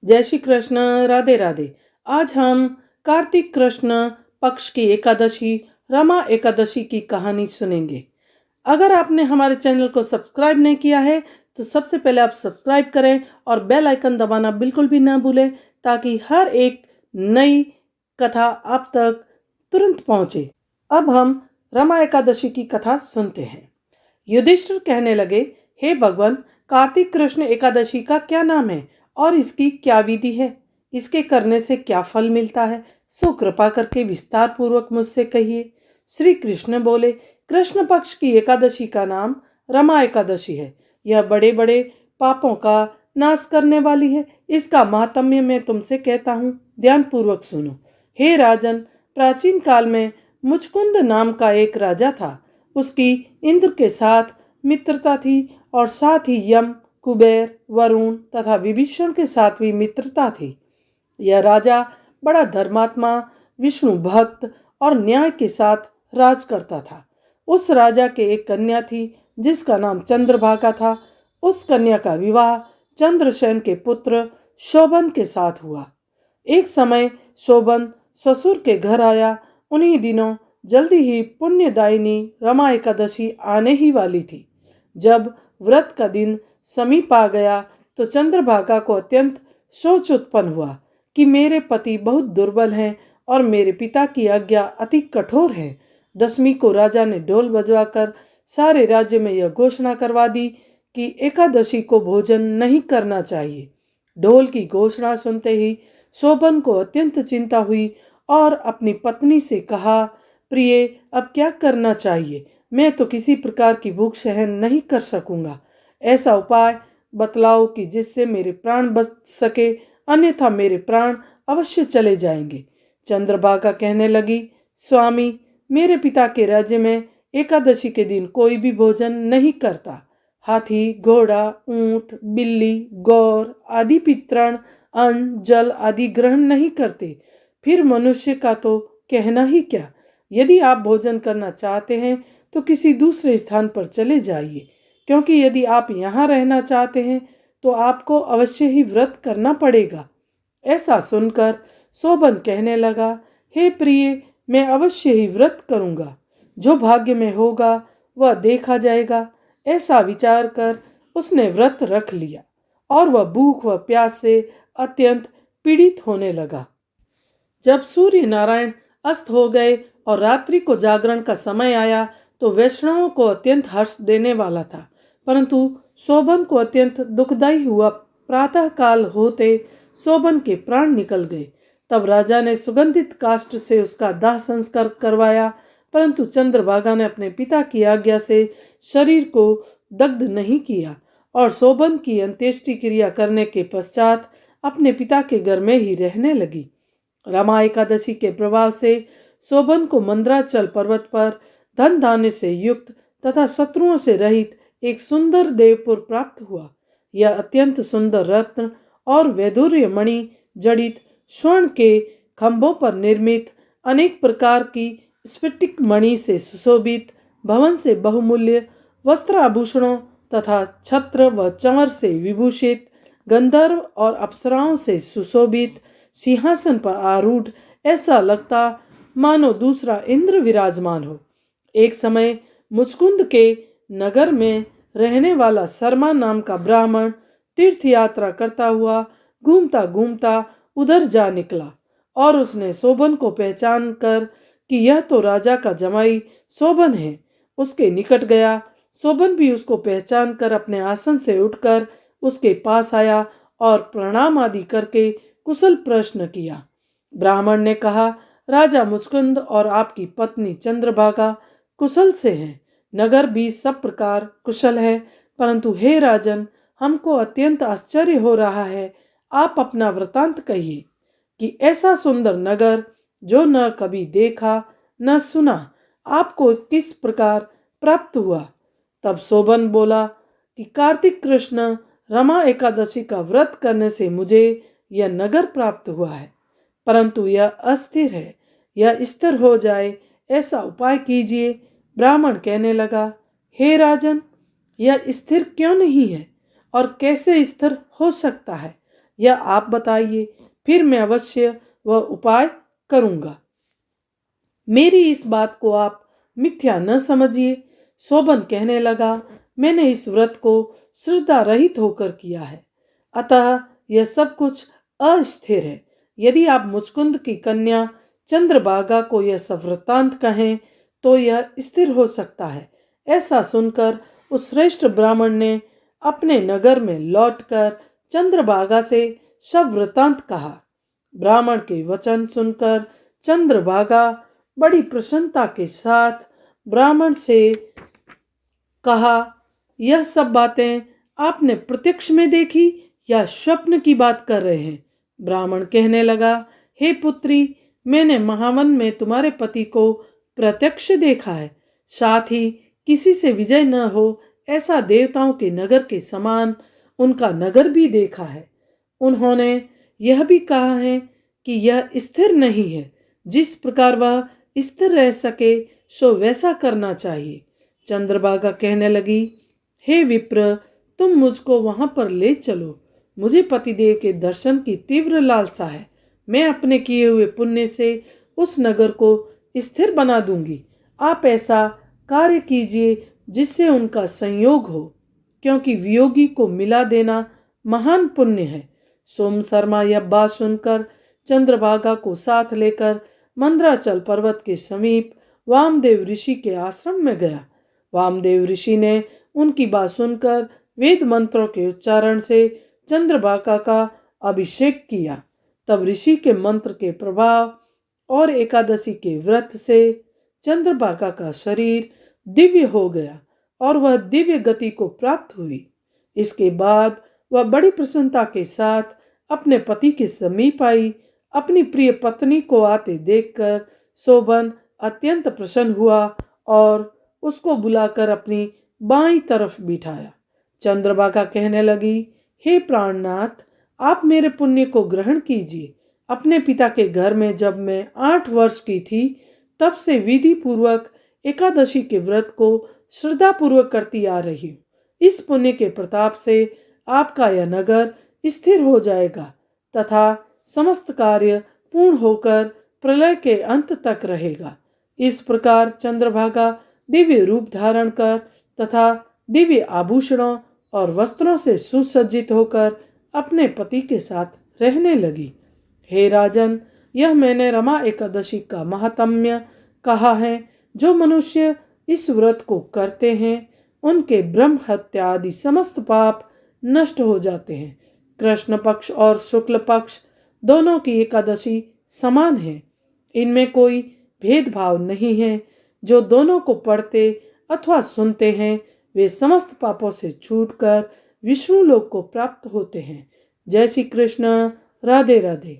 जय श्री कृष्ण। राधे राधे। आज हम कार्तिक कृष्ण पक्ष की एकादशी रमा एकादशी की कहानी सुनेंगे। अगर आपने हमारे चैनल को सब्सक्राइब नहीं किया है तो सबसे पहले आप सब्सक्राइब करें और बेल आइकन दबाना बिल्कुल भी ना भूलें, ताकि हर एक नई कथा आप तक तुरंत पहुंचे। अब हम रमा एकादशी की कथा सुनते हैं। युधिष्ठिर कहने लगे, हे भगवान, कार्तिक कृष्ण एकादशी का क्या नाम है और इसकी क्या विधि है? इसके करने से क्या फल मिलता है? सो कृपा करके विस्तार पूर्वक मुझसे कहिए। श्री कृष्ण बोले, कृष्ण पक्ष की एकादशी का नाम रमा एकादशी है। यह बड़े बड़े पापों का नाश करने वाली है। इसका महात्म्य मैं तुमसे कहता हूँ, ध्यान पूर्वक सुनो। हे राजन, प्राचीन काल में मुचकुंद नाम का एक राजा था। उसकी इंद्र के साथ मित्रता थी और साथ ही यम, कुबेर, वरुण तथा विभीषण के साथ भी मित्रता थी। यह राजा बड़ा धर्मात्मा, विष्णु भक्त और न्याय के साथ राज करता था। उस राजा के एक कन्या थी जिसका नाम चंद्रभागा था। उस कन्या का विवाह चंद्रसेन के पुत्र शोभन के साथ हुआ। एक समय शोभन ससुर के घर आया। उन्हीं दिनों जल्दी ही पुण्यदायिनी रमा एकादशी आने ही वाली थी। जब व्रत का दिन समीप आ गया तो चंद्रभागा को अत्यंत सोच उत्पन्न हुआ कि मेरे पति बहुत दुर्बल हैं और मेरे पिता की आज्ञा अति कठोर है। दशमी को राजा ने ढोल बजवाकर सारे राज्य में यह घोषणा करवा दी कि एकादशी को भोजन नहीं करना चाहिए। ढोल की घोषणा सुनते ही शोभन को अत्यंत चिंता हुई और अपनी पत्नी से कहा, प्रिय, अब क्या करना चाहिए? मैं तो किसी प्रकार की भूख सहन नहीं कर सकूंगा। ऐसा उपाय बतलाओ कि जिससे मेरे प्राण बच सके, अन्यथा मेरे प्राण अवश्य चले जाएंगे। चंद्रभागा कहने लगी, स्वामी, मेरे पिता के राज्य में एकादशी के दिन कोई भी भोजन नहीं करता। हाथी, घोड़ा, ऊंट, बिल्ली, गौर आदि पितृण अन्न, जल आदि ग्रहण नहीं करते। फिर मनुष्य का तो कहना ही क्या। यदि आप भोजन करना चाहते हैं तो किसी दूसरे स्थान पर चले जाइए, क्योंकि यदि आप यहाँ रहना चाहते हैं तो आपको अवश्य ही व्रत करना पड़ेगा। ऐसा सुनकर शोभन कहने लगा, हे प्रिय, मैं अवश्य ही व्रत करूँगा। जो भाग्य में होगा वह देखा जाएगा। ऐसा विचार कर उसने व्रत रख लिया और वह भूख व प्यास से अत्यंत पीड़ित होने लगा। जब सूर्य नारायण अस्त हो गए और रात्रि को जागरण का समय आया तो वैष्णवों को अत्यंत हर्ष देने वाला था, परंतु शोभन को अत्यंत दुखदायी हुआ। प्रातः काल होते शोभन के प्राण निकल गए। तब राजा ने सुगंधित काष्ठ से उसका दाह संस्कार करवाया, परंतु चंद्रभागा ने अपने पिता की आज्ञा से शरीर को दग्ध नहीं किया और शोभन की अंत्येष्टि क्रिया करने के पश्चात अपने पिता के घर में ही रहने लगी। रमा एकादशी के प्रभाव से शोभन को मंद्राचल पर्वत पर धन धान्य से युक्त तथा शत्रुओं से रहित एक सुंदर देवपुर प्राप्त हुआ। यह अत्यंत सुंदर रत्न और वैदुर्य मणि जड़ित स्वर्ण के खंभों पर निर्मित अनेक प्रकार की स्फटिक मणि से सुशोभित भवन से बहुमूल्य वस्त्र आभूषणों तथा छत्र व चंवर से विभूषित गंधर्व और अप्सराओं से सुशोभित सिंहासन पर आरूढ़ ऐसा लगता मानो दूसरा इंद्र विराजमान हो। एक समय मुचकुंद के नगर में रहने वाला शर्मा नाम का ब्राह्मण तीर्थ यात्रा करता हुआ घूमता घूमता उधर जा निकला और उसने शोभन को पहचान कर कि यह तो राजा का जमाई शोभन है, उसके निकट गया। शोभन भी उसको पहचान कर अपने आसन से उठकर उसके पास आया और प्रणाम आदि करके कुशल प्रश्न किया। ब्राह्मण ने कहा, राजा मुचकुंद और आपकी पत्नी चंद्रभागा कुशल से हैं। नगर भी सब प्रकार कुशल है, परंतु हे राजन, हमको अत्यंत आश्चर्य हो रहा है। आप अपना वृतांत कहिए कि ऐसा सुंदर नगर जो न कभी देखा न सुना, आपको किस प्रकार प्राप्त हुआ। तब शोभन बोला कि कार्तिक कृष्ण रमा एकादशी का व्रत करने से मुझे यह नगर प्राप्त हुआ है, परंतु यह अस्थिर है। यह स्थिर हो जाए ऐसा उपाय कीजिए। ब्राह्मण कहने लगा, हे राजन, यह स्थिर क्यों नहीं है और कैसे स्थिर हो सकता है? यह आप बताइए, फिर मैं अवश्य वह उपाय करूँगा। मेरी इस बात को आप मिथ्या न समझिए। शोभन कहने लगा, मैंने इस व्रत को श्रद्धा रहित होकर किया है, अतः यह सब कुछ अस्थिर है। यदि आप मुचकुंद की कन्या चंद्रभागा को यह सब वृत्तांत कहें तो यह स्थिर हो सकता है। ऐसा सुनकर उस श्रेष्ठ ब्राह्मण ने अपने नगर में लौटकर चंद्रभागा से सब वृत्तांत कहा। ब्राह्मण के वचन सुनकर चंद्रभागा बड़ी प्रसन्नता के साथ ब्राह्मण से कहा, यह सब बातें आपने प्रत्यक्ष में देखी या स्वप्न की बात कर रहे हैं? ब्राह्मण कहने लगा, हे पुत्री, मैंने महावन में तुम्हारे पति को प्रत्यक्ष देखा है, साथ ही किसी से विजय न हो ऐसा देवताओं के नगर के समान उनका नगर भी देखा है। उन्होंने यह भी कहा है कि यह स्थिर नहीं है, जिस प्रकार वह स्थिर रह सके सो वैसा करना चाहिए। चंद्रभागा कहने लगी, हे विप्र, तुम मुझको वहां पर ले चलो। मुझे पतिदेव के दर्शन की तीव्र लालसा है। मैं अपने किए हुए पुण्य से उस नगर को स्थिर बना दूंगी। आप ऐसा कार्य कीजिए जिससे उनका संयोग हो, क्योंकि वियोगी को मिला देना महान पुण्य है। सोम शर्मा यह बात सुनकर चंद्रभागा को साथ लेकर मंद्राचल पर्वत के समीप वामदेव ऋषि के आश्रम में गया। वामदेव ऋषि ने उनकी बात सुनकर वेद मंत्रों के उच्चारण से चंद्रभागा का अभिषेक किया। तब ऋषि के मंत्र के प्रभाव और एकादशी के व्रत से चंद्रभागा का शरीर दिव्य हो गया और वह दिव्य गति को प्राप्त हुई। इसके बाद वह बड़ी प्रसन्नता के साथ अपने पति के समीप आई। अपनी प्रिय पत्नी को आते देखकर शोभन अत्यंत प्रसन्न हुआ और उसको बुलाकर अपनी बाईं तरफ बिठाया। चंद्रभागा कहने लगी, हे प्राणनाथ, आप मेरे पुण्य को ग्रहण कीजिए। अपने पिता के घर में जब मैं 8 वर्ष की थी, तब से विधि पूर्वक एकादशी के व्रत को श्रद्धा पूर्वक करती आ रही हूँ। इस पुण्य के प्रताप से आपका यह नगर स्थिर हो जाएगा तथा समस्त कार्य पूर्ण होकर प्रलय के अंत तक रहेगा। इस प्रकार चंद्रभागा दिव्य रूप धारण कर तथा दिव्य आभूषणों और वस्त्रों से सुसज्जित होकर अपने पति के साथ रहने लगी। हे राजन, यह मैंने रमा एकादशी का महात्म्य कहा है। जो मनुष्य इस व्रत को करते हैं उनके ब्रह्म हत्या आदि समस्त पाप नष्ट हो जाते हैं। कृष्ण पक्ष और शुक्ल पक्ष दोनों की एकादशी समान है, इनमें कोई भेदभाव नहीं है। जो दोनों को पढ़ते अथवा सुनते हैं वे समस्त पापों से छूटकर विष्णु लोक को प्राप्त होते हैं। जय श्री कृष्ण। राधे राधे।